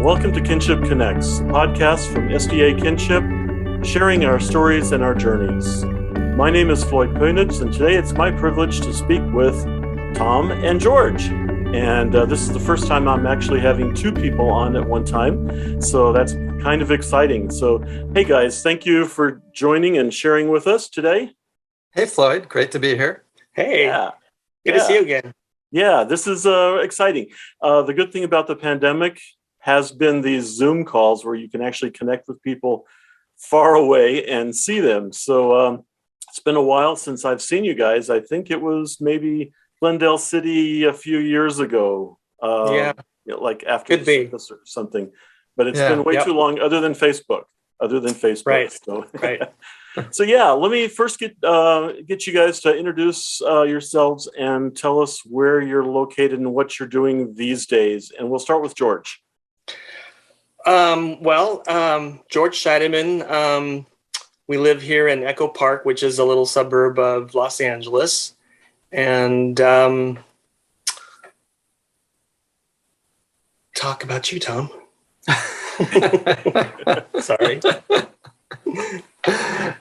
Welcome to Kinship Connects, a podcast from SDA Kinship, sharing our stories and our journeys. My name is Floyd Poenitz, and today it's my privilege to speak with Tom and George. And this is the first time I'm actually having two people on at one time, so that's kind of exciting. So, hey guys, thank you for joining and sharing with us today. Hey Floyd, great to be here. Hey, good to see you again. Yeah, this is exciting. The good thing about the pandemic has been these Zoom calls where you can actually connect with people far away and see them. So it's been a while since I've seen you guys. I think it was maybe Glendale City a few years ago. Like after the service or something. But it's been way too long, other than Facebook. Right. So. Right. So let me first get you guys to introduce yourselves and tell us where you're located and what you're doing these days. And we'll start with George. George Scheideman. We live here in Echo Park, which is a little suburb of Los Angeles. And talk about you, Tom. Sorry.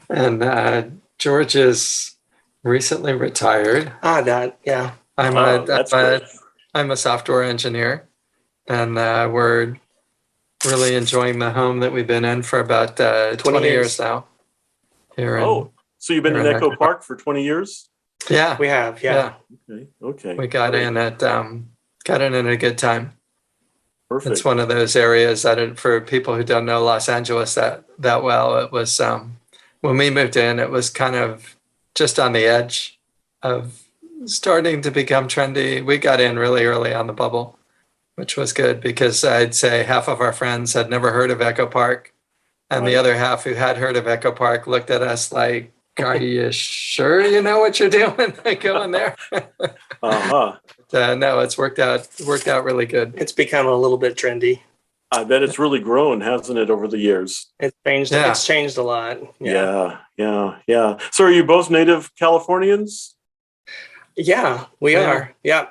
And George is recently retired. I'm a software engineer, and we're really enjoying the home that we've been in for about 20 years now. So you've been in Echo Park for 20 years? Yeah, we have. Yeah. Okay. We got in at a good time. Perfect. It's one of those areas that, for people who don't know Los Angeles that well, it was when we moved in, it was kind of just on the edge of starting to become trendy. We got in really early on the bubble, which was good because I'd say half of our friends had never heard of Echo Park, and the other half who had heard of Echo Park looked at us like, "Are you sure you know what you're doing? Going there?" No, it's worked out really good. It's become a little bit trendy. I bet it's really grown, hasn't it, over the years? It's changed. Yeah. It's changed a lot. Yeah. So are you both native Californians? Yeah, we are. Yeah.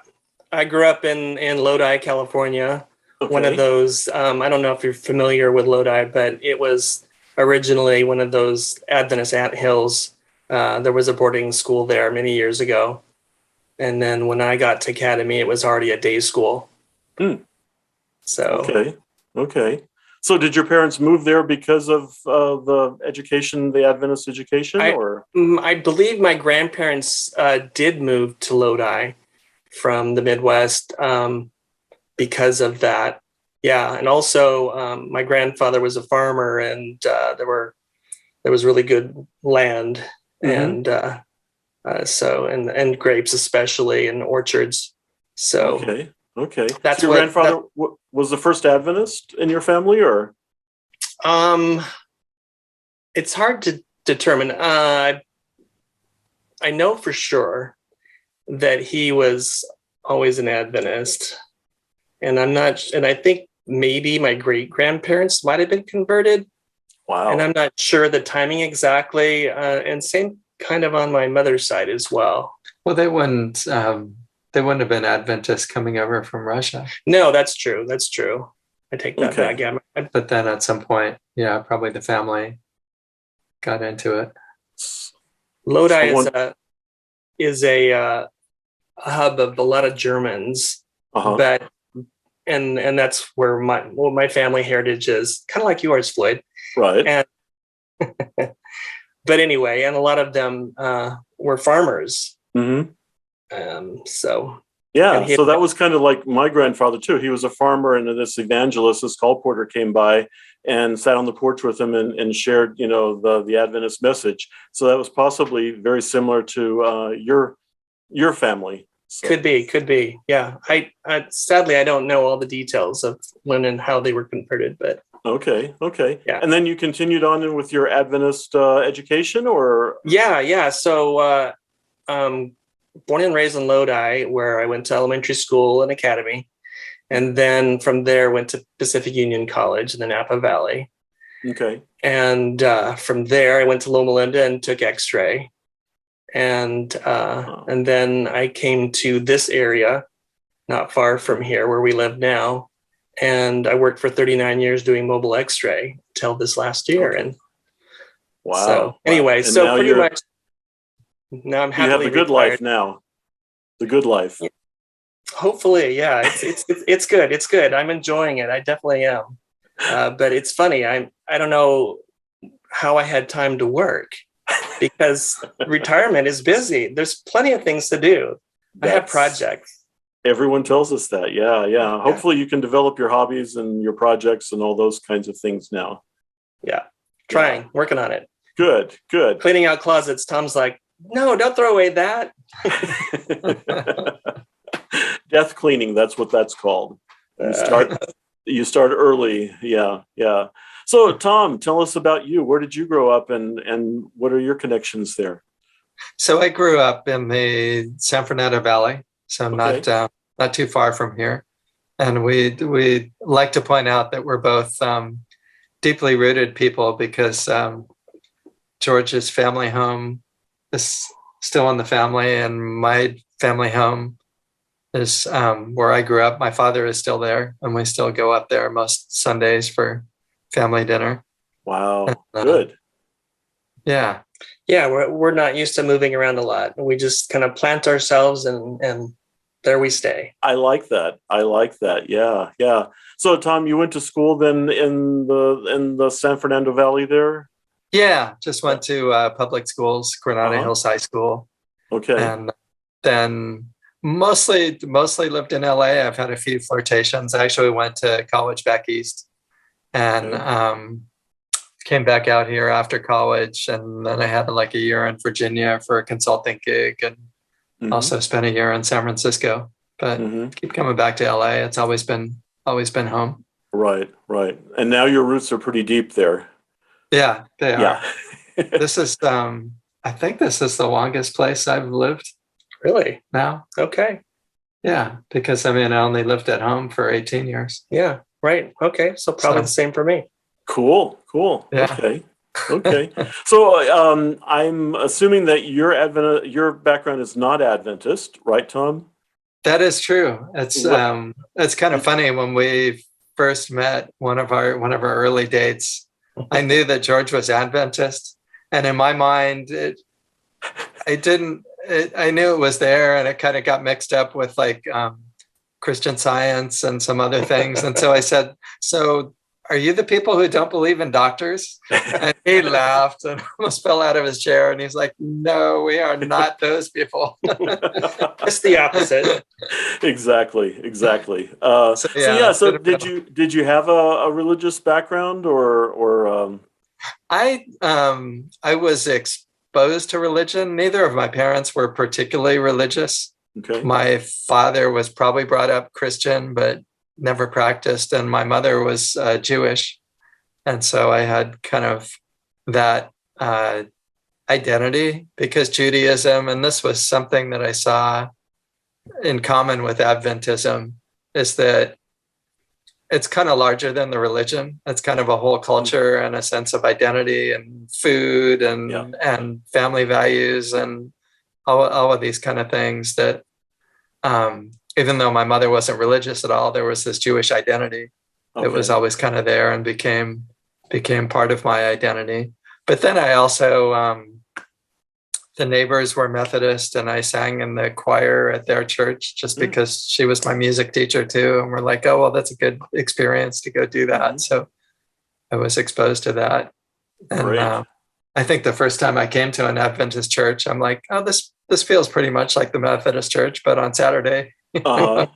I grew up in Lodi, California. Okay. One of those, I don't know if you're familiar with Lodi, but it was originally one of those Adventist anthills. There was a boarding school there many years ago. And then when I got to Academy, it was already a day school. So Okay. So did your parents move there because of the education, the Adventist education, or? I believe my grandparents did move to Lodi from the Midwest because of that. Yeah, and also my grandfather was a farmer, and there was really good land, and and grapes especially, and orchards. So okay. That's your grandfather was the first Adventist in your family, or? It's hard to determine. I know for sure that he was always an Adventist, and I think maybe my great grandparents might have been converted. Wow. And I'm not sure the timing exactly. And same kind of on my mother's side as well. Well, they wouldn't have been Adventists coming over from Russia. No, that's true. I take that back. Yeah. But then at some point, probably the family got into it. Lodi is a hub of a lot of Germans, but and that's where my family heritage is, kind of like yours, Floyd. Right. And but anyway, and a lot of them were farmers. So that was kind of like my grandfather too. He was a farmer, and this evangelist, this call porter, came by and sat on the porch with him and shared, the Adventist message. So that was possibly very similar to your family. So. Could be. Yeah. I sadly I don't know all the details of when and how they were converted, but. Okay. Yeah. And then you continued on with your Adventist education, or? Yeah. So, born and raised in Lodi, where I went to elementary school and academy. And then from there went to Pacific Union College in the Napa Valley. Okay. And from there I went to Loma Linda and took X-ray. And then I came to this area, not far from here where we live now. and I worked for 39 years doing mobile X-ray till this last year. Okay. And Wow. so anyway, And so now pretty much now I'm you have happily the good retired. life now. The good life. Yeah. Hopefully, yeah, it's good. It's good. I'm enjoying it. I definitely am. But it's funny. I don't know how I had time to work because retirement is busy. There's plenty of things to do. I have projects. Everyone tells us that. Yeah. Hopefully you can develop your hobbies and your projects and all those kinds of things now. Yeah. Working on it. Good. Cleaning out closets. Tom's like, no, don't throw away that. Death cleaning, that's what that's called. You start early. Yeah. So Tom, tell us about you. Where did you grow up and what are your connections there? So I grew up in the San Fernando Valley, so not too far from here. And we like to point out that we're both deeply rooted people because George's family home is still in the family, and my family home is where I grew up. My father is still there, and we still go up there most Sundays for family dinner. Wow, good. Yeah, we're not used to moving around a lot. We just kind of plant ourselves and there we stay. I like that. Yeah. So Tom, you went to school then in the San Fernando Valley there? Yeah, just went to public schools, Granada Hills High School. Okay. And then mostly lived in LA. I've had a few flirtations. I actually went to college back east and came back out here after college. And then I had like a year in Virginia for a consulting gig and also spent a year in San Francisco. But keep coming back to LA. It's always been home. Right. And now your roots are pretty deep there. Yeah, they are. This is, I think this is the longest place I've lived. Really? Now. Okay. Yeah, because I only lived at home for 18 years. Yeah, right. Okay, so probably the same for me. Cool. Yeah. Okay. So I'm assuming that your background is not Adventist, right, Tom? That is true. It's kind of funny when we first met, one of our early dates. I knew that George was Adventist, and in my mind, I knew it was there, and it kind of got mixed up with like Christian Science and some other things. And so I said, "So, are you the people who don't believe in doctors?" And he laughed and almost fell out of his chair. And he's like, "No, we are not those people." It's the opposite. Exactly. So did you have a religious background or? I was exposed to religion. Neither of my parents were particularly religious. Okay. My father was probably brought up Christian, but never practiced, and my mother was Jewish, and so I had kind of that identity because Judaism, and this was something that I saw in common with Adventism, is that it's kind of larger than the religion. It's kind of a whole culture and a sense of identity and food and family values and all of these kind of things that even though my mother wasn't religious at all, there was this Jewish identity that was always kind of there and became part of my identity. But then I also, the neighbors were Methodist, and I sang in the choir at their church just because she was my music teacher too. And we're like, oh, well, that's a good experience to go do that. So I was exposed to that. And I think the first time I came to an Adventist church, I'm like, oh, this feels pretty much like the Methodist church, but on Saturday. Well,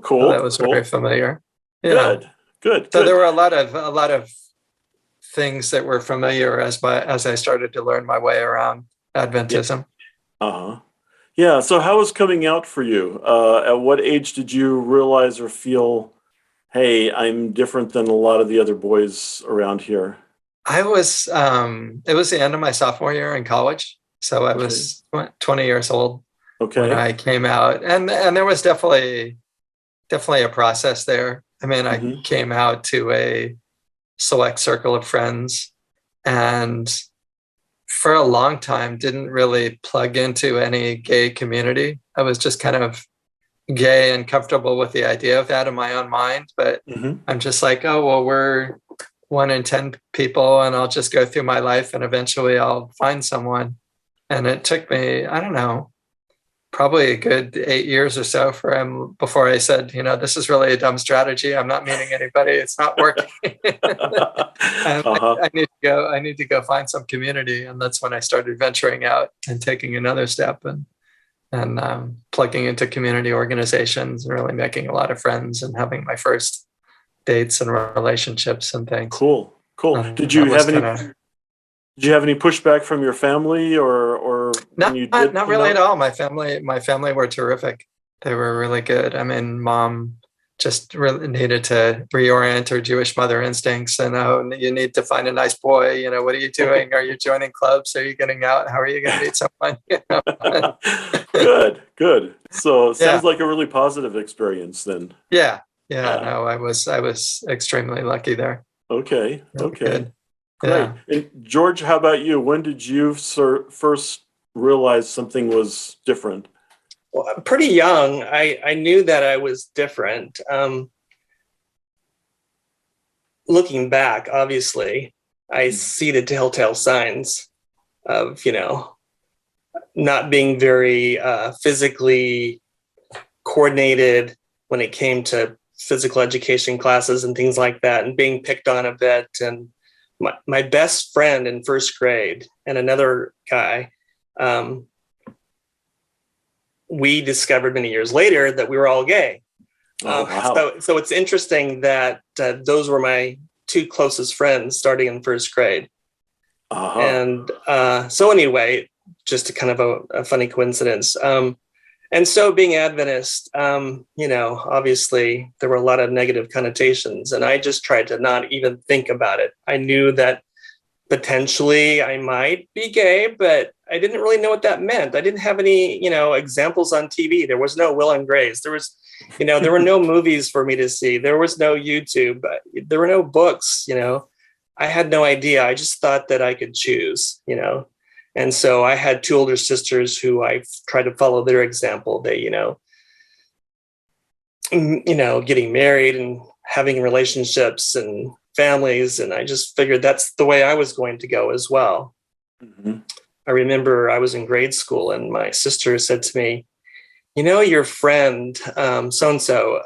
cool. So that was very familiar. Yeah. Good. So there were a lot of things that were familiar as I started to learn my way around Adventism. Yeah. So how was coming out for you? At what age did you realize or feel, hey, I'm different than a lot of the other boys around here? I was, it was the end of my sophomore year in college. So I was 20 years old when I came out. And there was definitely a process there. I came out to a select circle of friends and for a long time didn't really plug into any gay community. I was just kind of gay and comfortable with the idea of that in my own mind, but I'm just like, oh, well, we're 1 in 10 people, and I'll just go through my life and eventually I'll find someone. And it took me, I don't know, probably a good 8 years or so before I said, this is really a dumb strategy. I'm not meeting anybody. It's not working. I need to go find some community. And that's when I started venturing out and taking another step and plugging into community organizations and really making a lot of friends and having my first dates and relationships and things. Cool. Did you have any pushback from your family or not really at all? My family were terrific. They were really good. I mean, mom just really needed to reorient her Jewish mother instincts and, oh, you need to find a nice boy. What are you doing? Are you joining clubs? Are you getting out? How are you going to meet someone? Good. So it sounds like a really positive experience then. Yeah. No, I was extremely lucky there. Okay. Really Okay. Good. Great. Yeah. And George, how about you? When did you first realize something was different? Well, I'm pretty young. I knew that I was different. Looking back, obviously, I see the telltale signs of, not being very physically coordinated when it came to physical education classes and things like that, and being picked on a bit. And my best friend in first grade and another guy, we discovered many years later that we were all gay. Wow. So it's interesting that those were my 2 closest friends starting in first grade. And so anyway, just a kind of a funny coincidence. And so being Adventist, obviously there were a lot of negative connotations, and I just tried to not even think about it. I knew that potentially I might be gay, but I didn't really know what that meant. I didn't have any, examples on TV. There was no Will and Grace. There was, there were no movies for me to see. There was no YouTube. There were no books, I had no idea. I just thought that I could choose, And so I had 2 older sisters who I tried to follow their example. They, getting married and having relationships and families. And I just figured that's the way I was going to go as well. I remember I was in grade school and my sister said to me, your friend, so-and-so,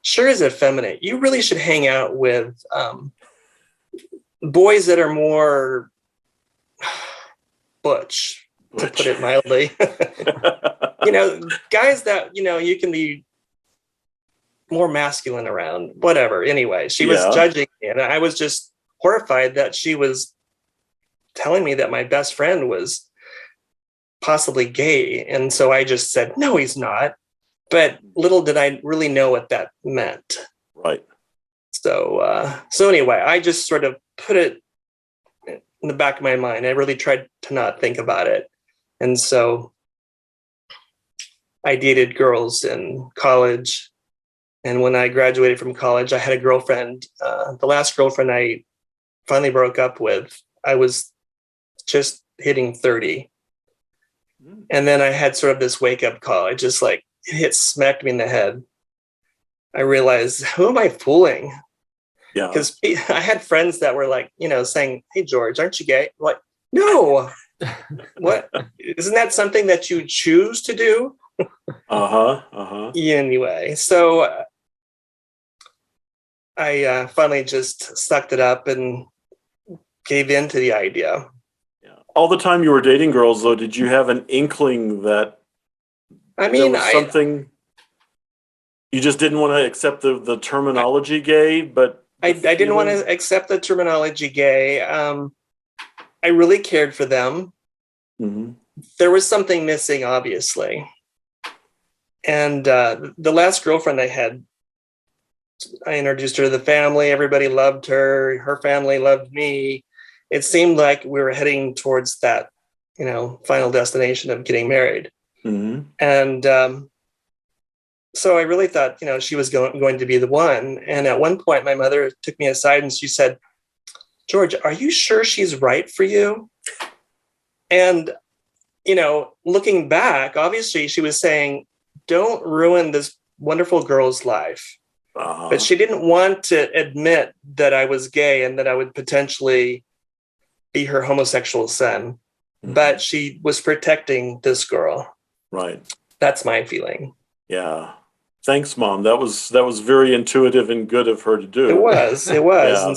sure is effeminate. You really should hang out with boys that are more butch, to put it mildly. Guys that, you can be more masculine around, whatever. Anyway, she was judging me, and I was just horrified that she was telling me that my best friend was possibly gay. And so I just said, no, he's not. But little did I really know what that meant. Right. So anyway, I just sort of put it in the back of my mind. I really tried to not think about it. And so I dated girls in college. And when I graduated from college, I had a girlfriend. The last girlfriend I finally broke up with, I was just hitting 30. And then I had sort of this wake up call. It smacked me in the head. I realized, who am I fooling? Yeah. Because I had friends that were like, saying, hey, George, aren't you gay? I'm like, no. What? Isn't that something that you choose to do? Anyway, so I finally just sucked it up and gave in to the idea. Yeah. All the time you were dating girls, though, did you have an inkling that something you just didn't want to accept the terminology gay, but I didn't want to accept the terminology gay. I really cared for them. Mm-hmm. There was something missing, obviously. And the last girlfriend I had, I introduced her to the family. Everybody loved her. Her family loved me. It seemed like we were heading towards that, final destination of getting married. Mm-hmm. And so I really thought, she was going to be the one. And at one point, my mother took me aside and she said, George, are you sure she's right for you? And, looking back, obviously she was saying, don't ruin this wonderful girl's life. But she didn't want to admit that I was gay and that I would potentially be her homosexual son. But she was protecting this girl. Right. That's my feeling. Yeah. Thanks, Mom. That was very intuitive and good of her to do. It was. Yeah.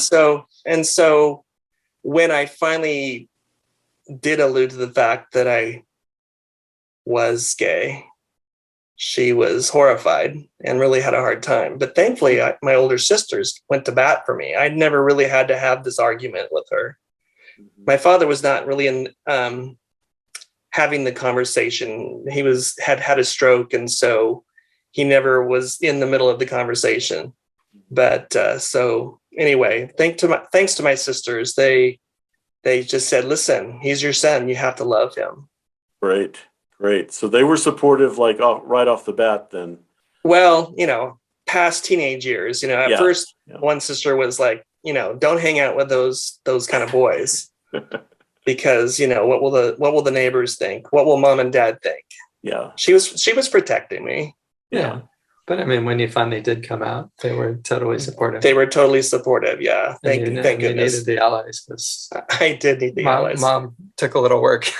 And so when I finally did allude to the fact that I was gay, she was horrified and really had a hard time. But thankfully, my older sisters went to bat for me. I'd never really had to have this argument with her. My father was not really in having the conversation. He had a stroke, and so he never was in the middle of the conversation. But so anyway, thanks to my sisters, they just said, "Listen, he's your son. You have to love him." Great. So they were supportive, like right off the bat, then. Well, past teenage years, at first, one sister was like, don't hang out with those kind of boys. Because what will the neighbors think? What will mom and dad think? Yeah, she was protecting me. Yeah, but I mean, when you finally did come out, they were totally supportive. They were totally supportive. Yeah, thank goodness. You needed the allies, because I did need the allies. Mom took a little work.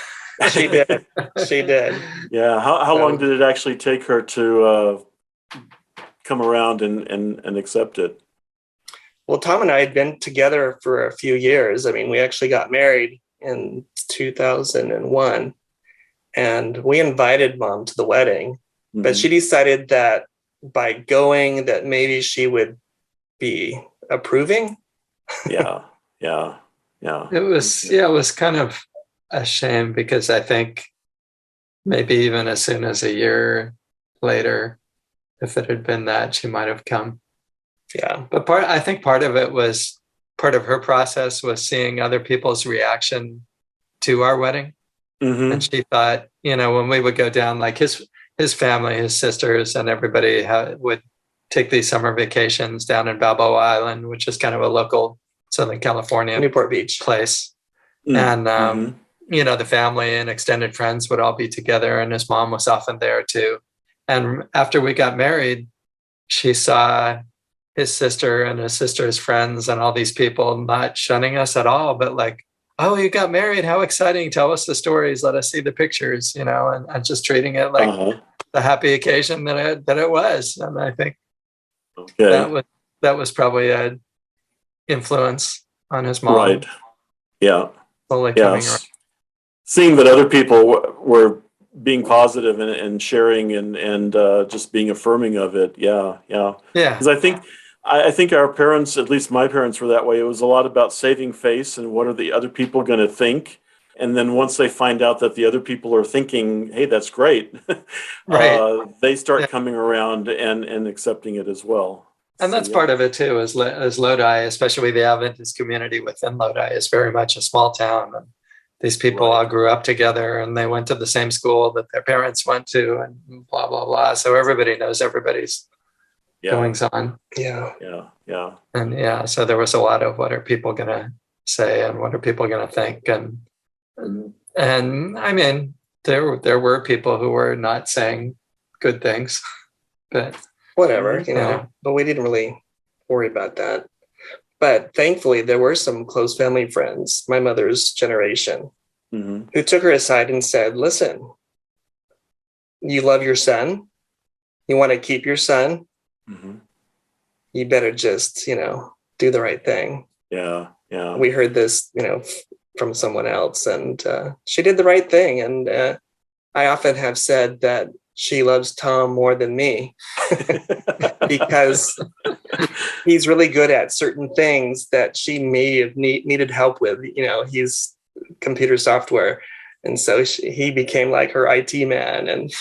She did. She did. Yeah. How long did it actually take her to come around and accept it? Well, Tom and I had been together for a few years. I mean, we actually got married in 2001, and we invited Mom to the wedding, but she decided that by going, that maybe she would be approving. Yeah. It was kind of a shame, because I think maybe even as soon as a year later, if it had been that, she might have come. Yeah. But I think part of her process was seeing other people's reaction to our wedding. And she thought, when we would go down, like his family, his sisters, and everybody would take these summer vacations down in Balboa Island, which is kind of a local Southern California Newport Beach place. And, the family and extended friends would all be together, and his mom was often there too. And after we got married, she saw his sister and his sister's friends and all these people not shunning us at all, but like, "Oh, you got married. How exciting. Tell us the stories. Let us see the pictures," and just treating it like the happy occasion that it was. And I think that was probably an influence on his mom. Right. Yeah. Slowly coming around. Seeing that other people were being positive and sharing and just being affirming of it. Yeah. Because I think our parents, at least my parents, were that way. It was a lot about saving face and what are the other people going to think. And then once they find out that the other people are thinking, "Hey, that's great," right, they start coming around and accepting it as well. And that's part of it too, as Lodi, especially the Adventist community within Lodi, is very much a small town. And these people all grew up together, and they went to the same school that their parents went to, and blah, blah, blah. So everybody knows everybody's goings on. Yeah. And so there was a lot of, what are people going to say and what are people going to think? And I mean, there were people who were not saying good things, but whatever, but we didn't really worry about that. But thankfully, there were some close family friends, my mother's generation, who took her aside and said, "Listen, you love your son. You want to keep your son. You better just, do the right thing." Yeah. We heard this, from someone else, and she did the right thing. And I often have said that she loves Tom more than me because he's really good at certain things that she may have needed help with. He's computer software. And so he became like her IT man and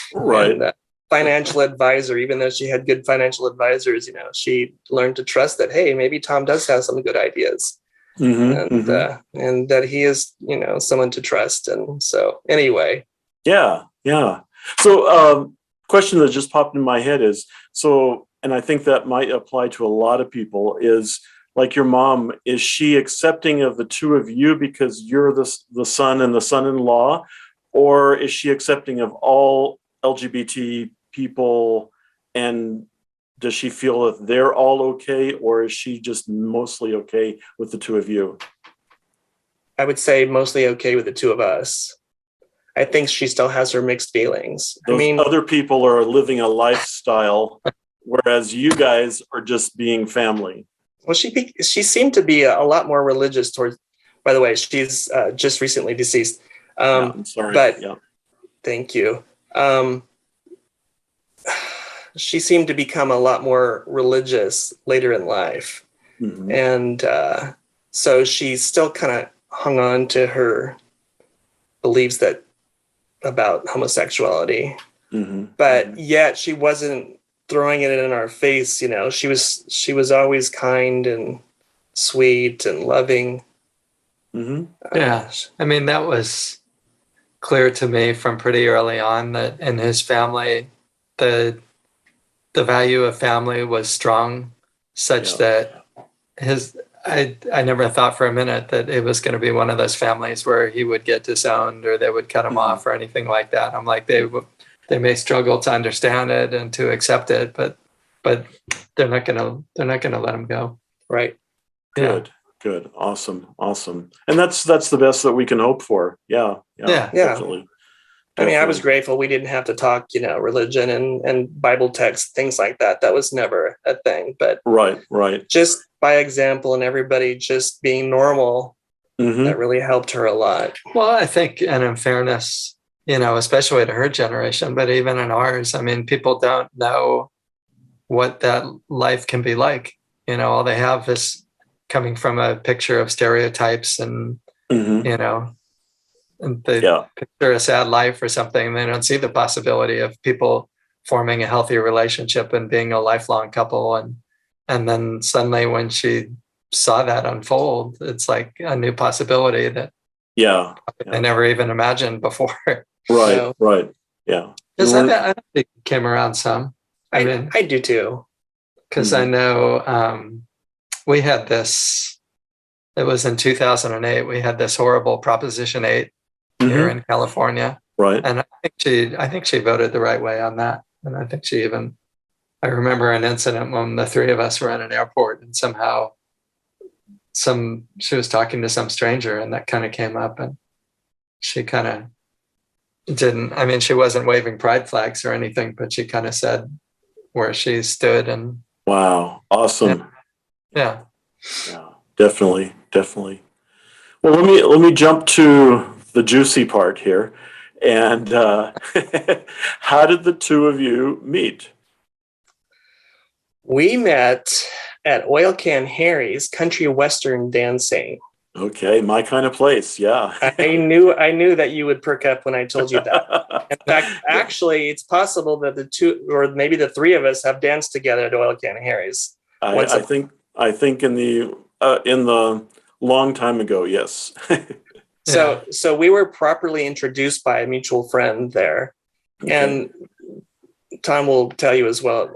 financial advisor. Even though she had good financial advisors, she learned to trust that, hey, maybe Tom does have some good ideas. And that he is, someone to trust. And so anyway. Yeah. So question that just popped in my head is, and I think that might apply to a lot of people, is like your mom, is she accepting of the two of you because you're the son and the son-in-law, or is she accepting of all LGBT people, and does she feel that they're all okay, or is she just mostly okay with the two of you? I would say mostly okay with the two of us. I think she still has her mixed feelings. Those other people are living a lifestyle, whereas you guys are just being family. Well, she seemed to be a lot more religious towards. By the way, she's just recently deceased. Yeah, I'm sorry. But yeah. Thank you. She seemed to become a lot more religious later in life, Mm-hmm. and so she still kind of hung on to her beliefs about homosexuality, Mm-hmm. but yet she wasn't throwing it in our face. You know, she was always kind and sweet and loving. Mm-hmm. Yeah. I mean, that was clear to me from pretty early on that in his family, the value of family was strong, such that I never thought for a minute that it was going to be one of those families where he would get disowned or they would cut him off or anything like that. I'm like, they may struggle to understand it and to accept it, but they're not gonna let him go. Right. Good. Awesome. And that's the best that we can hope for. Yeah. Definitely. I mean, I was grateful we didn't have to talk, religion and Bible text, things like that. That was never a thing. But right. Just by example and everybody just being normal, that really helped her a lot. Well, I think, and in fairness, especially to her generation, but even in ours, I mean, people don't know what that life can be like. All they have is coming from a picture of stereotypes and, and they picture a sad life or something, and they don't see the possibility of people forming a healthy relationship and being a lifelong couple. And then suddenly when she saw that unfold, it's like a new possibility that I never even imagined before. Right. Yeah. Because I think it came around some. I mean, I do too. Because I know we had this, it was in 2008, we had this horrible Proposition 8 here in California. Right. And I think she voted the right way on that. And I think I remember an incident when the three of us were in an airport and somehow she was talking to some stranger and that kind of came up, and she kind of she wasn't waving pride flags or anything, but she kind of said where she stood. And wow. Awesome. Yeah. Definitely. Well, let me jump to the juicy part here. And how did the two of you meet? We met at Oil Can Harry's Country Western Dancing. Okay, my kind of place. Yeah. I knew that you would perk up when I told you that. In fact, actually, it's possible that the two, or maybe the three of us, have danced together at Oil Can Harry's. I think in the long time ago, yes. So we were properly introduced by a mutual friend there. Okay. And Tom will tell you as well.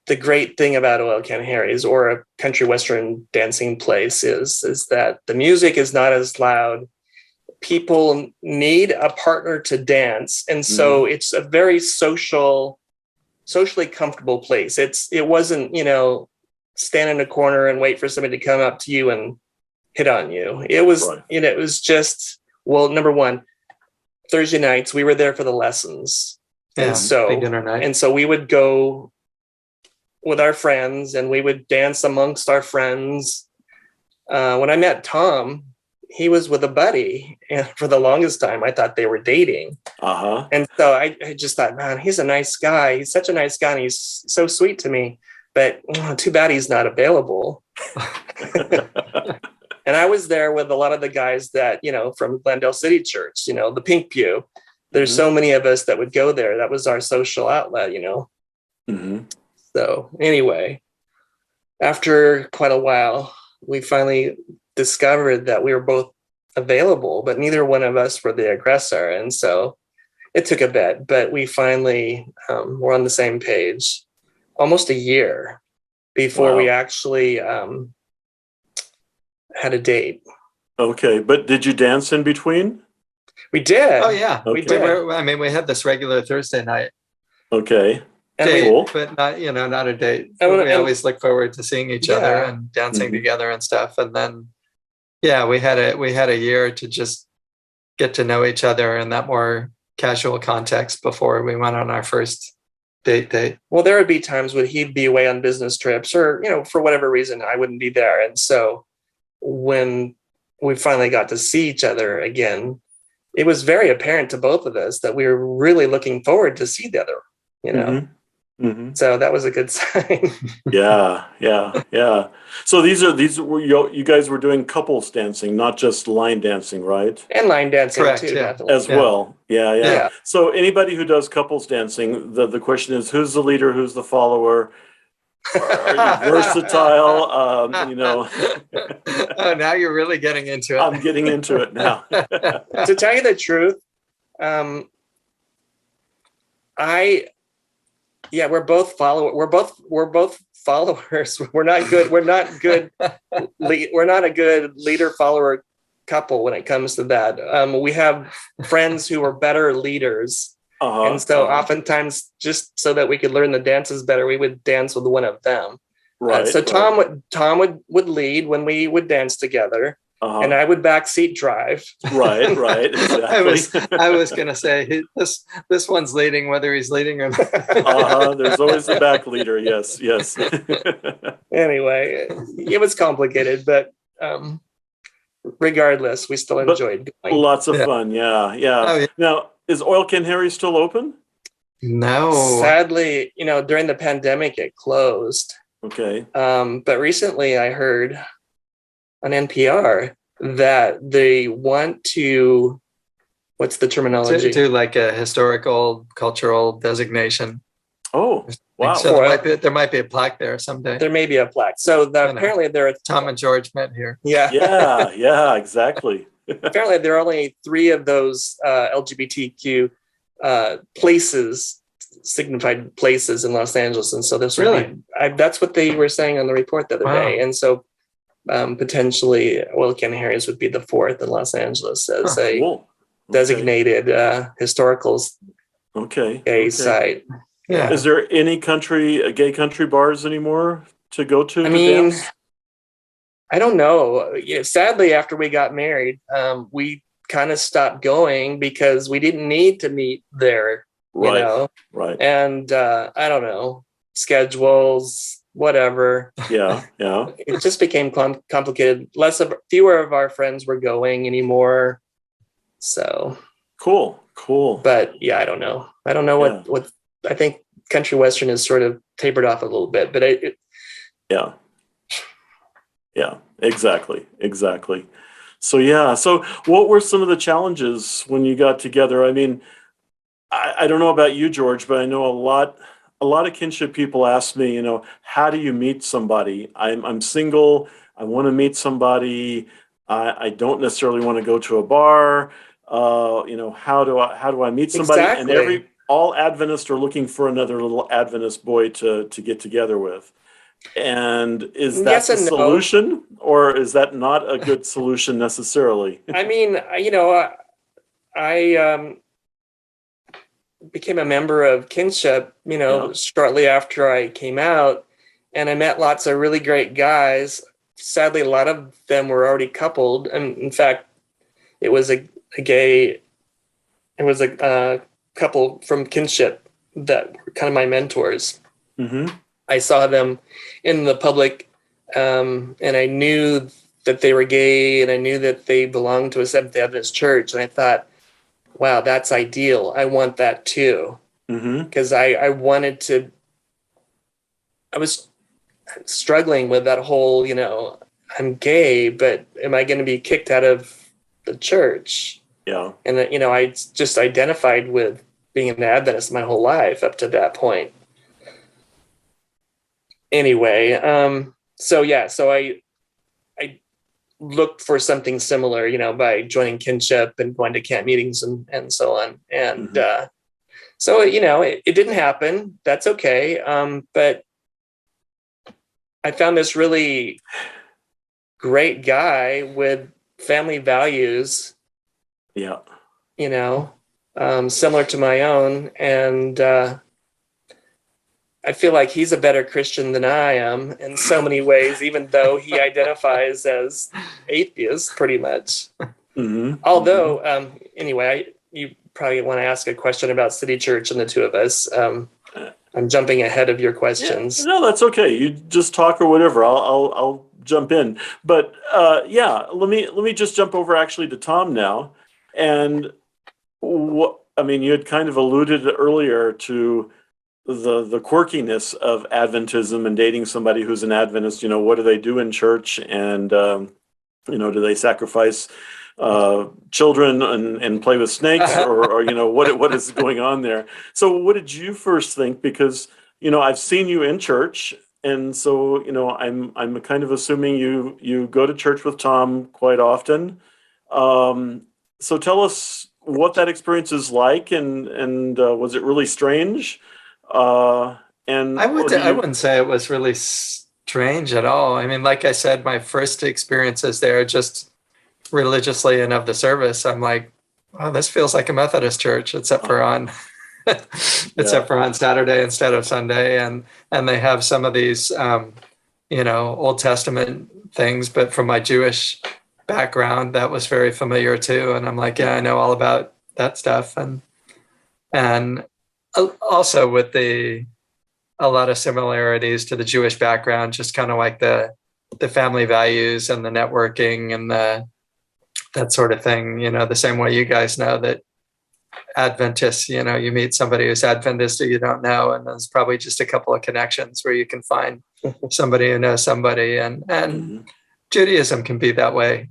The great thing about Oil Can Harry's, or a country western dancing place, is that the music is not as loud. People need a partner to dance, and so it's a very socially comfortable place. It wasn't stand in a corner and wait for somebody to come up to you and hit on you. It was it was just, well, number one, Thursday nights we were there for the lessons, and so we would go with our friends and we would dance amongst our friends. When I met Tom, he was with a buddy, and for the longest time I thought they were dating. And so I just thought, man, he's a nice guy. He's such a nice guy, and he's so sweet to me, but too bad he's not available. And I was there with a lot of the guys that, from Glendale City Church, the Pink Pew. There's so many of us that would go there. That was our social outlet, So anyway, after quite a while, we finally discovered that we were both available, but neither one of us were the aggressor. And so it took a bit, but we finally were on the same page almost a year before we actually had a date. Okay, but did you dance in between? We did. Oh, yeah. We did. We had this regular Thursday night. Okay. And Date, Cool. but not, not a date. And- We and- always look forward to seeing each other Yeah. and dancing Mhm. together and stuff. And then, yeah, we had a year to just get to know each other in that more casual context before we went on our first date. well, there would be times when he'd be away on business trips or, for whatever reason, I wouldn't be there. And so when we finally got to see each other again, it was very apparent to both of us that we were really looking forward to see the other, Mhm. Mhm. So that was a good sign. Yeah, yeah. So these were you guys were doing couples dancing, not just line dancing, right? And line dancing Correct, too, yeah. definitely. As Yeah. well. Yeah. Yeah. So anybody who does couples dancing, the question is, who's the leader, who's the follower? Are you versatile? Oh, now you're really getting into it. I'm getting into it now. To tell you the truth, we're both we're both followers. We're not good. We're not good. We're not a good leader follower couple when it comes to that. We have friends who are better leaders, and so oftentimes, just so that we could learn the dances better, we would dance with one of them. Right. So Tom would lead when we would dance together, and I would backseat drive. Right. Exactly. I was gonna say this one's leading, whether he's leading or not. There's always the back leader. Yes. Anyway, it was complicated, but regardless, we still enjoyed going. Lots of fun. Yeah. Oh, yeah. Now, is Oil Can Harry still open? No. Sadly, during the pandemic, it closed. Okay. But recently I heard on NPR that they want to, what's the terminology? To like a historical, cultural designation. Oh, wow. So there might be a plaque there someday. There may be a plaque. So apparently there are Tom and George met here. Yeah, exactly. Apparently there are only 3 of those LGBTQ places, signified places in Los Angeles, and so this Really? That's what they were saying on the report the other Wow. day, and so potentially Oil Can Harry's would be the 4th in Los Angeles as a Cool. designated historical gay site. Yeah. Is there any gay country bars anymore to go to? I mean, I don't know. Sadly, after we got married, we kind of stopped going because we didn't need to meet there, Right. And I don't know, schedules, whatever. Yeah. It just became complicated. Fewer of our friends were going anymore. So Cool. but yeah, I don't know. I don't know what I think country western is sort of tapered off a little bit, but Yeah, exactly. So what were some of the challenges when you got together? I mean, I don't know about you, George, but I know a lot of kinship people ask me, how do you meet somebody? I'm single. I want to meet somebody. I don't necessarily want to go to a bar. How do I meet somebody? Exactly. And all Adventists are looking for another little Adventist boy to get together with. And is that Yes the and no. solution, or is that not a good solution necessarily? I mean, I became a member of Kinship, shortly after I came out, and I met lots of really great guys. Sadly, a lot of them were already coupled, and in fact, it was a couple from Kinship that were kind of my mentors. Mm-hmm. I saw them in the public, and I knew that they were gay, and I knew that they belonged to a Seventh-day Adventist church, and I thought, wow, that's ideal. I want that too. Because I wanted to, I was struggling with that whole, I'm gay, but am I going to be kicked out of the church? Yeah. And I just identified with being an Adventist my whole life up to that point. Anyway, so I looked for something similar, by joining Kinship and going to camp meetings and so on. And so, it didn't happen. That's okay. But I found this really great guy with family values, Yeah. similar to my own. And I feel like he's a better Christian than I am in so many ways, even though he identifies as atheist pretty much. Mm-hmm. Although, anyway, you probably want to ask a question about City Church and the two of us. I'm jumping ahead of your questions. Yeah, no, that's okay. You just talk or whatever. I'll jump in. But yeah, let me just jump over actually to Tom now. And you had kind of alluded earlier to the quirkiness of Adventism and dating somebody who's an Adventist. What do they do in church? And do they sacrifice children and play with snakes, or what is going on there? So what did you first think? Because I've seen you in church, and so I'm kind of assuming you go to church with Tom quite often. So tell us what that experience is like, and was it really strange? And I wouldn't say it was really strange at all. I mean, like I said, my first experiences there, just religiously and of the service, I'm like, oh, this feels like a Methodist church, except for on Saturday instead of Sunday, and they have some of these Old Testament things, but from my Jewish background, that was very familiar too. And I'm like, yeah, I know all about that stuff, and also with a lot of similarities to the Jewish background, just kind of like the family values and the networking and that sort of thing, the same way you guys know that Adventists, you meet somebody who's Adventist who you don't know, and there's probably just a couple of connections where you can find somebody who knows somebody, and Judaism can be that way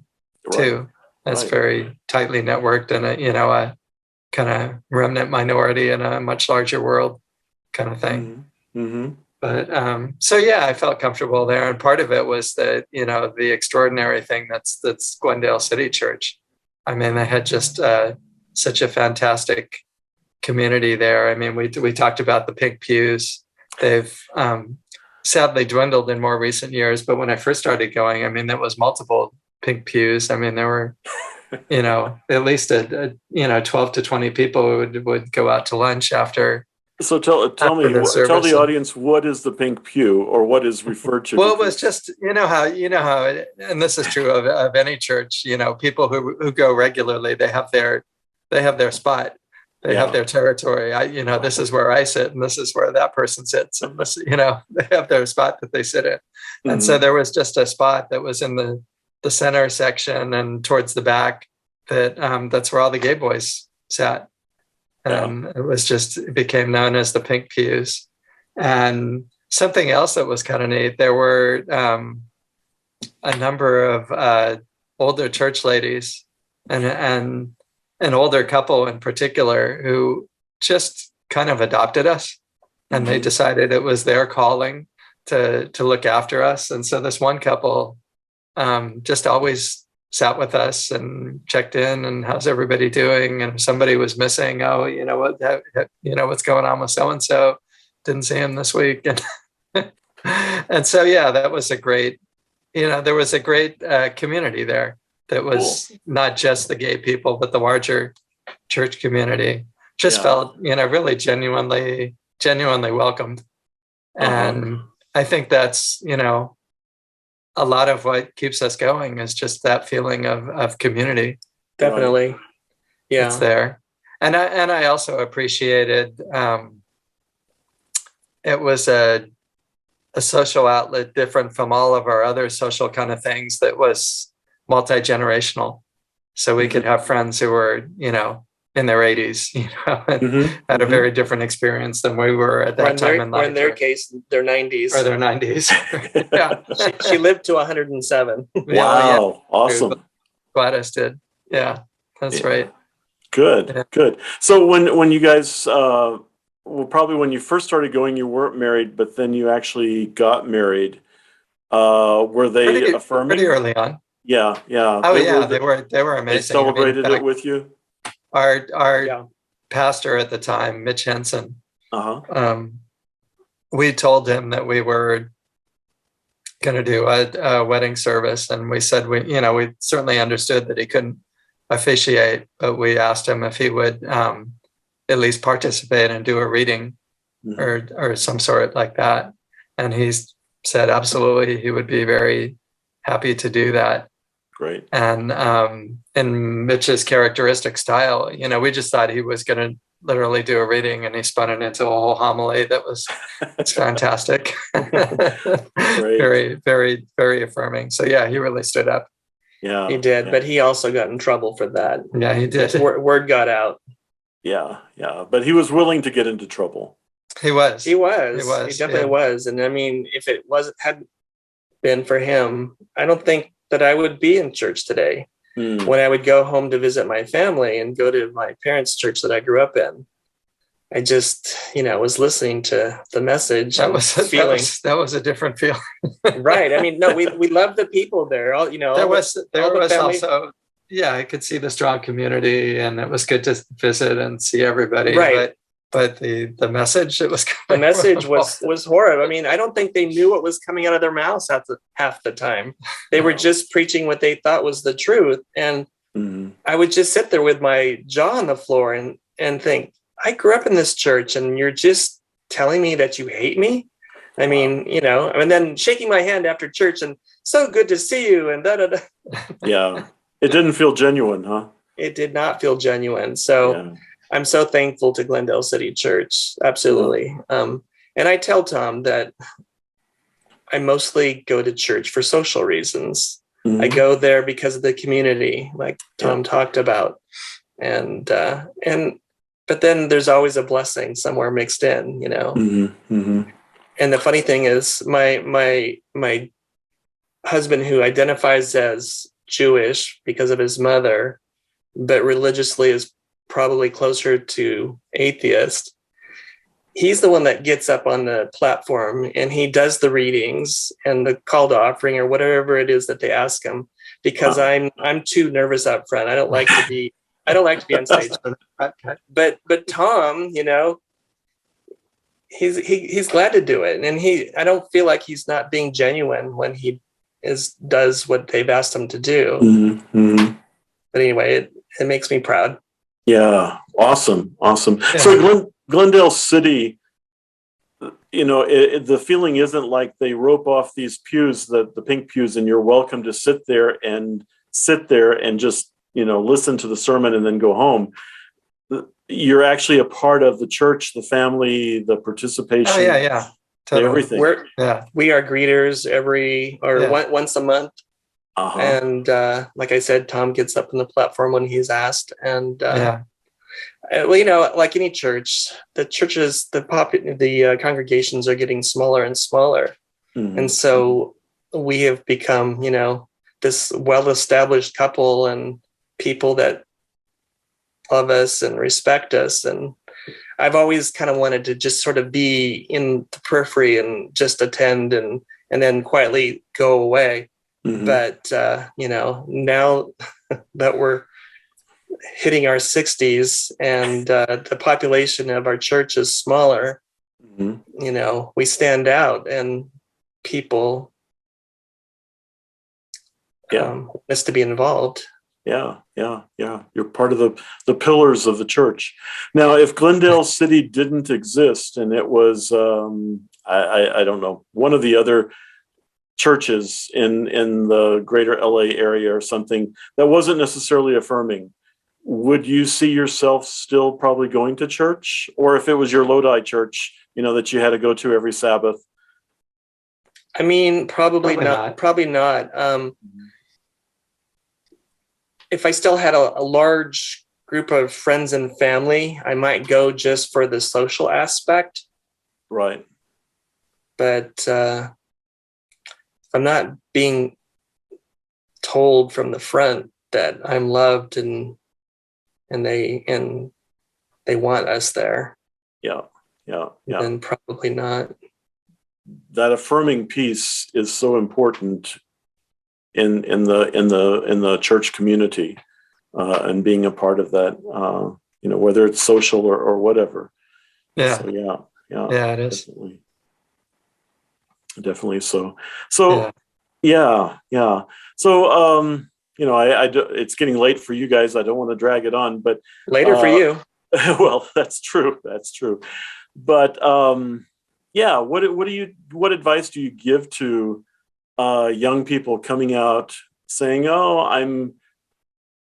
too. It's very tightly networked, and a kind of remnant minority in a much larger world kind of thing. Mm-hmm. But so yeah, I felt comfortable there, and part of it was the extraordinary thing that's Glendale City Church. I mean, they had just such a fantastic community there. I mean, we talked about the pink pews. They've sadly dwindled in more recent years, but when I first started going, I mean, there was multiple pink pews. I mean, there were at least 12 to 20 people would go out to lunch after. So tell the audience, what is the pink pew, or what is referred to? Well, it was just, how, and this is true of any church, people who go regularly, they have their spot, they have their territory. This is where I sit, and this is where that person sits, and this, they have their spot that they sit in. Mm-hmm. And so there was just a spot that was in the center section and towards the back that's where all the gay boys sat. It became known as the pink pews. And something else that was kind of neat, there were a number of older church ladies and an older couple in particular who just kind of adopted us, and they decided it was their calling to look after us. And so this one couple just always sat with us and checked in, and how's everybody doing? And if somebody was missing, what's going on with so-and-so? Didn't see him this week. And so, yeah, that was a great, there was a great community there that was not just the gay people, but the larger church community. Just felt, really genuinely welcomed. And I think that's, a lot of what keeps us going is just that feeling of community. Definitely. Yeah. It's there. And I also appreciated, it was a social outlet different from all of our other social kind of things that was multi-generational. So we could have friends who were, in their 80s, and had a very different experience than we were at that time in life. Or in their case, their 90s. Or their 90s. Yeah. She lived to 107. Wow. Yeah. Awesome. Gladys did. Yeah, that's right. Good. So when you guys, probably when you first started going, you weren't married, but then you actually got married. Were they affirming? Pretty early on. Yeah. Oh, they were amazing. They celebrated it with you? Our pastor at the time, Mitch Henson, we told him that we were going to do a wedding service, and we said we certainly understood that he couldn't officiate, but we asked him if he would at least participate and do a reading or some sort like that. And he's said absolutely he would be very happy to do that. Great. And in Mitch's characteristic style, we just thought he was going to literally do a reading, and he spun it into a whole homily that was it's fantastic. Very, very, very affirming. So yeah, he really stood up. Yeah, he did, but he also got in trouble for that. Yeah, he did. Word got out. Yeah, but he was willing to get into trouble. He was. He definitely was. And I mean, if it hadn't been for him, I don't think that I would be in church today. When I would go home to visit my family and go to my parents' church that I grew up in, I just, was listening to the message. That was a different feeling. Right. I mean, no, we loved the people there. All, there was also, I could see the strong community, and it was good to visit and see everybody. Right. But the message was horrible. I mean, I don't think they knew what was coming out of their mouths half the time. They were just preaching what they thought was the truth. And I would just sit there with my jaw on the floor and think, I grew up in this church, and you're just telling me that you hate me? I mean, and then shaking my hand after church and so good to see you and da-da-da. Yeah. It didn't feel genuine, huh? It did not feel genuine. So I'm so thankful to Glendale City Church. Absolutely. And I tell Tom that I mostly go to church for social reasons. I go there because of the community, like Tom talked about. And but then there's always a blessing somewhere mixed in, And the funny thing is my husband, who identifies as Jewish because of his mother, but religiously is probably closer to atheist, he's the one that gets up on the platform and he does the readings and the call to offering or whatever it is that they ask him, because I'm too nervous up front. I don't like to be on stage. But Tom, he's glad to do it, and I don't feel like he's not being genuine when he does what they've asked him to do. But anyway, it makes me proud. Yeah, awesome. Yeah. So Glendale City, the feeling isn't like they rope off these pews, the pink pews, and you're welcome to sit there and just listen to the sermon and then go home. You're actually a part of the church, the family, the participation. Oh yeah. Totally. Everything. We are greeters once a month. And like I said, Tom gets up on the platform when he's asked. And like any church, the churches, the congregations are getting smaller and smaller. And so we have become, this well-established couple and people that love us and respect us. And I've always kind of wanted to just sort of be in the periphery and just attend and then quietly go away. But, now that we're hitting our 60s and the population of our church is smaller, we stand out, and people want us to be involved. Yeah. You're part of the pillars of the church. Now, if Glendale City didn't exist and it was, I don't know, one of the other churches in the greater LA area or something that wasn't necessarily affirming, would you see yourself still probably going to church? Or if it was your Lodi church, that you had to go to every Sabbath? I mean, probably not. If I still had a large group of friends and family, I might go just for the social aspect. Right. But I'm not being told from the front that I'm loved and they want us there. Yeah. Then probably not. That affirming piece is so important in the church community, and being a part of that, whether it's social or whatever. Yeah. So, yeah, it is. Definitely. So yeah. So, it's getting late for you guys. I don't want to drag it on, but later for you. Well, that's true. But yeah, what advice do you give to young people coming out saying, "Oh, I'm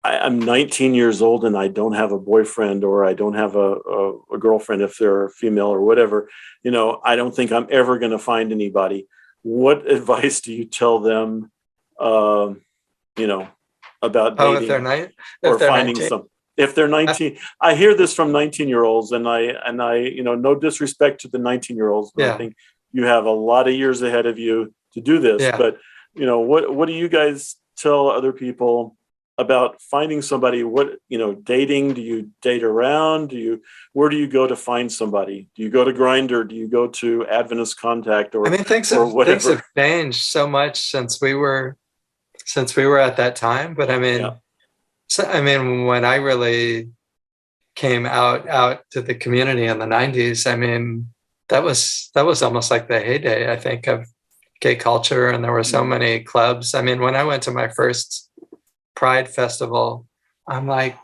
19 years old and I don't have a boyfriend, or I don't have a girlfriend if they're female or whatever. I don't think I'm ever going to find anybody." What advice do you tell them, about Oh, dating if or they're finding 19. some? If they're 19, I hear this from 19-year-olds, and I, no disrespect to the 19-year-olds, but I Yeah. think you have a lot of years ahead of you to do this. Yeah. But what do you guys tell other people about finding somebody? Dating? Do you date around? Where do you go to find somebody? Do you go to Grindr? Do you go to Adventist Contact or things whatever? have changed so much since we were at that time. But when I really came out to the community in the 90s, that was almost like the heyday, I think, of gay culture, and there were so many clubs. When I went to my first Pride festival, I'm like,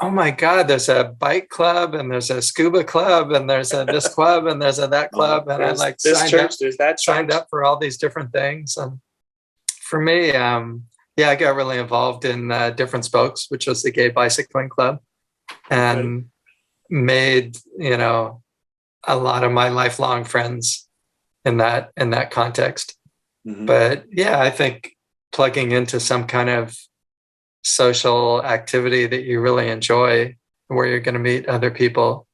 oh my God, there's a bike club, and there's a scuba club, and there's a this club, and there's a that club, and I like signed up for all these different things. And for me, I got really involved in Different Spokes, which was the gay bicycling club, and made a lot of my lifelong friends in that context. Mm-hmm. But yeah, I think plugging into some kind of social activity that you really enjoy, where you're going to meet other people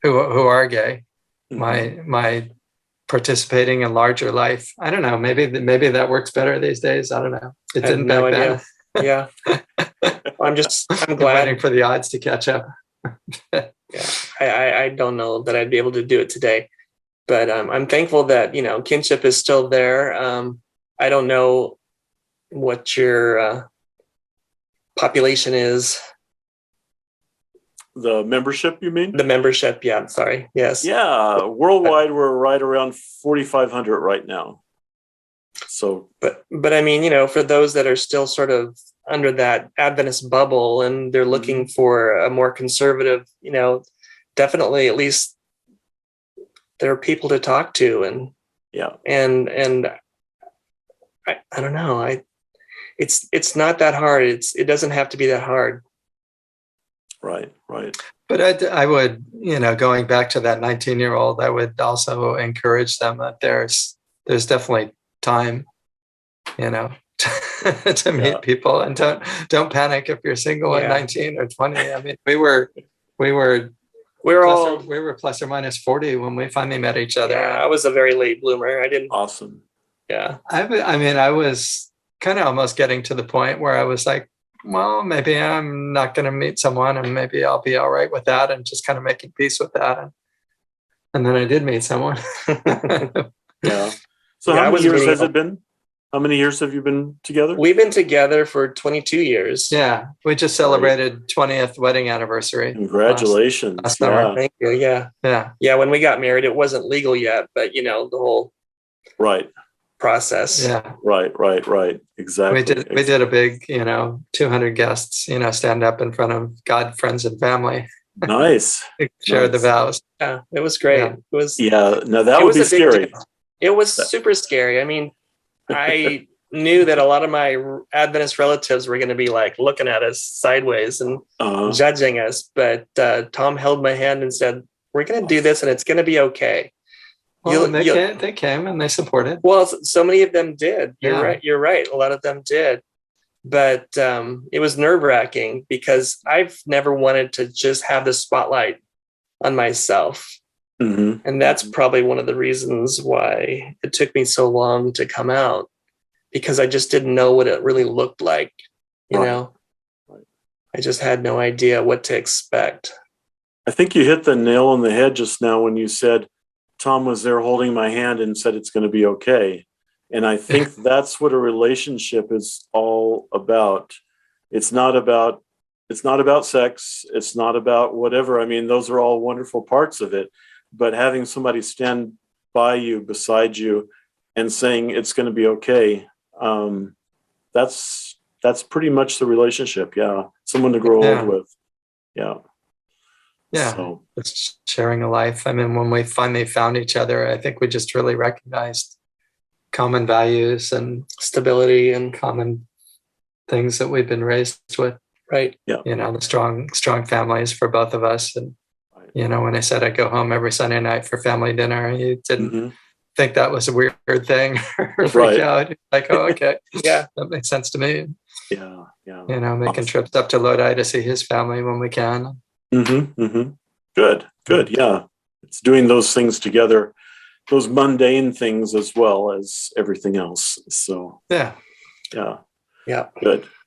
who are gay, Mm-hmm. my participating in larger life. I don't know. Maybe that works better these days. I don't know. It didn't no back idea. then. Yeah. I'm glad. Waiting for the odds to catch up. Yeah. I don't know that I'd be able to do it today, but I'm thankful that, Kinship is still there. I don't know what your population is. The membership, you mean? The membership, yeah. Sorry. Yes. Yeah, worldwide we're right around 4,500 right now. So, but for those that are still sort of under that Adventist bubble and they're looking for a more conservative, definitely at least there are people to talk to, and I don't know. It's not that hard. It doesn't have to be that hard. Right. But I would, going back to that 19-year-old, I would also encourage them that there's definitely time, to meet people, and don't panic if you're single at 19 or 20. We were plus or minus 40 when we finally met each other. Yeah, I was a very late bloomer. I didn't. Awesome. Yeah. I was kind of almost getting to the point where I was like, well, maybe I'm not going to meet someone, and maybe I'll be all right with that, and just kind of making peace with that. And then I did meet someone. Yeah. So how many years has it been? How many years have you been together? We've been together for 22 years. Yeah. We just celebrated 20th wedding anniversary. Congratulations. Last summer. Thank you. Yeah. Yeah. Yeah. When we got married, it wasn't legal yet, but the whole process. Yeah. Right. Exactly. We did a big, 200 guests, stand up in front of God, friends, and family. Nice. Shared the vows. Yeah. It was great. Yeah. It was. Yeah. No, that would be scary. It was super scary. I knew that a lot of my Adventist relatives were going to be like looking at us sideways and judging us. But Tom held my hand and said, "We're going to do this, and it's going to be okay." Well, they came and they supported. Well, so many of them did. You're Yeah. You're right. A lot of them did. But it was nerve-wracking because I've never wanted to just have the spotlight on myself. Mm-hmm. And that's probably one of the reasons why it took me so long to come out, because I just didn't know what it really looked like. Right. I just had no idea what to expect. I think you hit the nail on the head just now when you said Tom was there holding my hand and said it's going to be okay. And I think that's what a relationship is all about. It's not about sex. It's not about whatever. Those are all wonderful parts of it. But having somebody stand by you, beside you, and saying it's going to be okay, that's pretty much the relationship. Yeah, someone to grow old with. Yeah. Yeah. So, It's sharing a life. I mean, when we finally found each other, I think we just really recognized common values and Stability and common things that we've been raised with. right. The strong families for both of us. And, when I said I go home every Sunday night for family dinner, you didn't mhm. think that was a weird thing or freak Right. out. Like, oh, okay. Yeah. That makes sense to me. Yeah. Making Awesome. trips up to Lodi to see his family when we can. Good. Yeah. It's doing those things together, those mundane things as well as everything else. So, Yeah.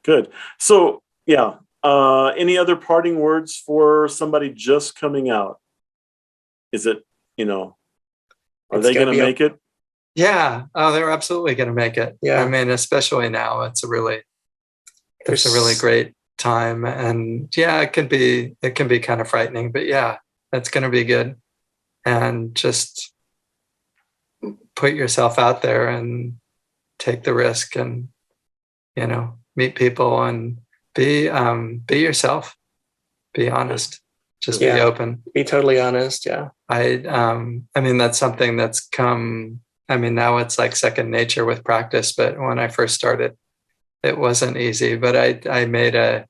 Good. So, any other parting words for somebody just coming out? Is it, are they going to make it? Yeah. Oh, they're absolutely going to make it. Yeah. I mean, especially now, it's a really great time. And it can be kind of frightening, but it's going to be good. And just put yourself out there and take the risk and, meet people and be yourself, be honest, just be open. Be totally honest. Yeah. I mean, that's something that's come, now it's like second nature with practice, but when I first started, it wasn't easy, but I made a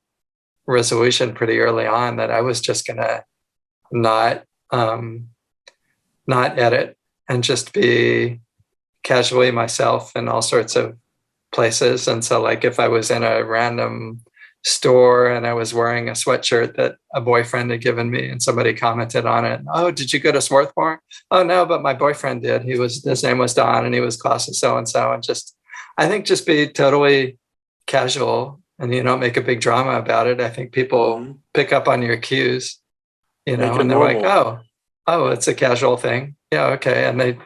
resolution pretty early on that I was just going to not edit and just be casually myself in all sorts of places. And so like if I was in a random store and I was wearing a sweatshirt that a boyfriend had given me and somebody commented on it, oh, did you go to Swarthmore? Oh no, but my boyfriend did. His name was Don and he was class of so-and-so. And I think just be totally casual and don't make a big drama about it. I think people pick up on your cues, and they're normal. like, oh, it's a casual thing. Yeah, okay. And it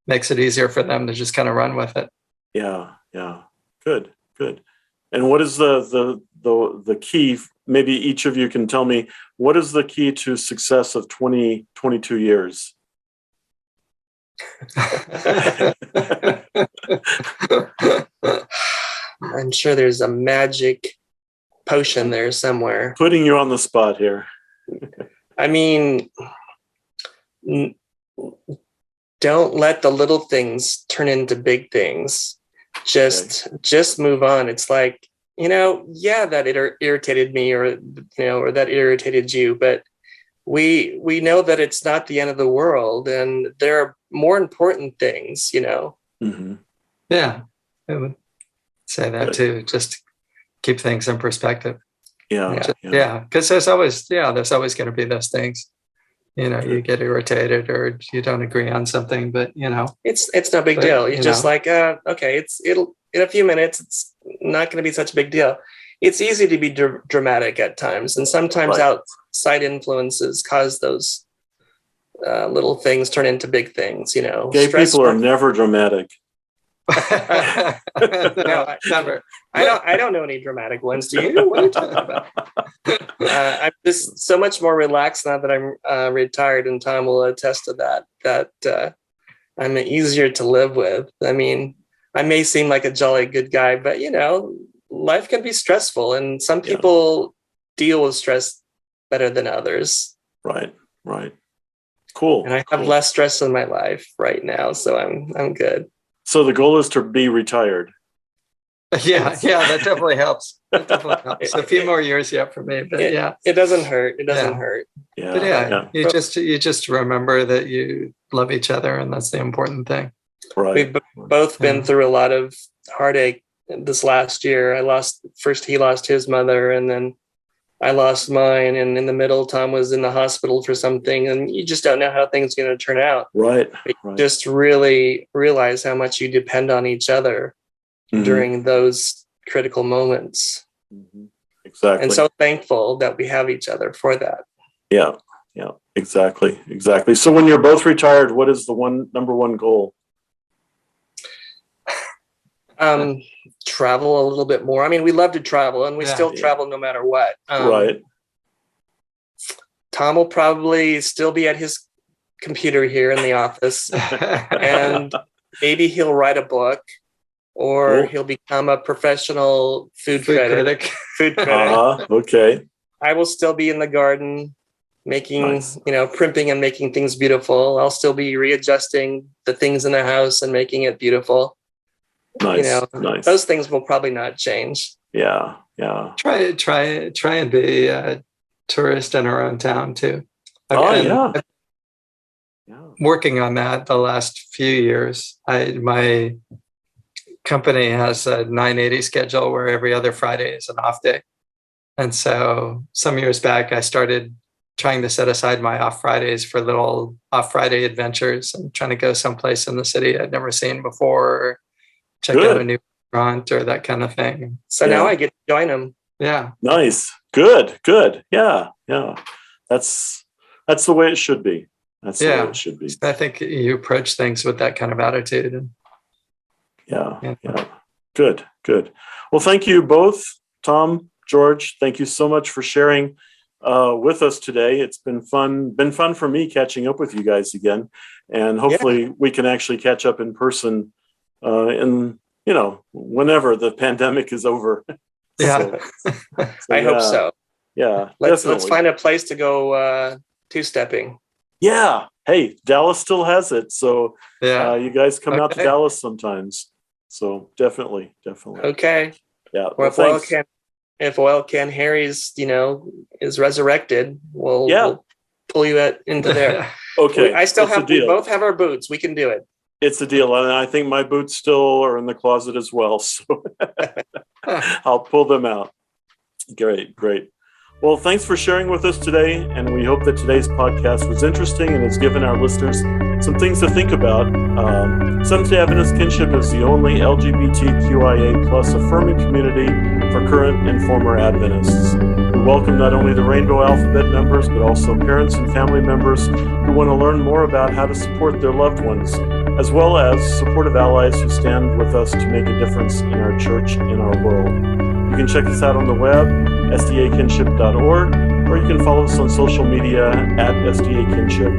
makes it easier for them to just kind of run with it. Yeah. Good. And what is the key? Maybe each of you can tell me, what is the key to success of 22 years? I'm sure there's a magic potion there somewhere. Putting you on the spot here. I mean, don't let the little things turn into big things. Just move on. It's like, that irritated me or that irritated you, but we know that it's not the end of the world and there are more important things, Mm-hmm. Yeah, I would say that too. Just keep things in perspective. Yeah. Because there's always going to be those things. You get irritated or you don't agree on something, but it's no big deal. You're just like, okay, it'll in a few minutes. It's not going to be such a big deal. It's easy to be dramatic at times, and sometimes outside influences cause those little things turn into big things. Gay people are never dramatic. No, never. I don't know any dramatic ones. Do you? What are you talking about? I'm just so much more relaxed now that I'm retired, and Tom will attest to that. That I'm easier to live with. I mean, I may seem like a jolly good guy, but life can be stressful, and some people deal with stress better than others. Right. Cool. And I have less stress in my life right now, so I'm good. So the goal is to be retired. Yeah, that definitely helps. A few more years yet for me, but it doesn't hurt. It doesn't hurt. Yeah, you just remember that you love each other, and that's the important thing. Right. We've both been through a lot of heartache this last year. He lost his mother, and then I lost mine. And in the middle, Tom was in the hospital for something, and you just don't know how things are going to turn out. Right. Just really realize how much you depend on each other during those critical moments. Mm-hmm. Exactly. And so thankful that we have each other for that. Yeah, exactly. So when you're both retired, what is the number one goal? Travel a little bit more. I mean, we love to travel, and we still travel no matter what. Right. Tom will probably still be at his computer here in the office, and maybe he'll write a book, or he'll become a professional food critic. Okay. I will still be in the garden, making, Nice. primping and making things beautiful. I'll still be readjusting the things in the house and making it beautiful. Nice. Nice. Those things will probably not change. Yeah. Try and be a tourist in our own town too. I've been working on that the last few years. My company has a 980 schedule where every other Friday is an off day. And so some years back, I started trying to set aside my off Fridays for little off Friday adventures and trying to go someplace in the city I'd never seen before, or check out a new restaurant or that kind of thing. So now I get to join them. Yeah. Nice. Good. Yeah. That's the way it should be. That's the way it should be. I think you approach things with that kind of attitude. And yeah. Good. Well, thank you both, Tom, George. Thank you so much for sharing with us today. It's been fun for me catching up with you guys again, and hopefully we can actually catch up in person whenever the pandemic is over. Yeah. I hope so. Yeah. Let's find a place to go two-stepping. Yeah. Hey, Dallas still has it. So you guys come out to Dallas sometimes. So definitely. Okay. Yeah. Well, if Oil Can Harry's, is resurrected, we'll pull you into there. Okay. We both have our boots. We can do it. It's a deal. And I think my boots still are in the closet as well. So I'll pull them out. Great. Well, thanks for sharing with us today. And we hope that today's podcast was interesting and has given our listeners some things to think about. Seventh-day Adventist Kinship is the only LGBTQIA plus affirming community for current and former Adventists. We welcome not only the Rainbow Alphabet members, but also parents and family members who want to learn more about how to support their loved ones, as well as supportive allies who stand with us to make a difference in our church and our world. You can check us out on the web, sdakinship.org, or you can follow us on social media at SDA Kinship.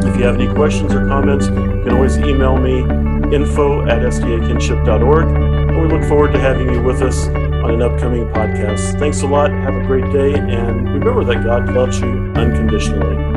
If you have any questions or comments, you can always email me, info@sdakinship.org, and we look forward to having you with us on an upcoming podcast. Thanks a lot. Have a great day, and remember that God loves you unconditionally.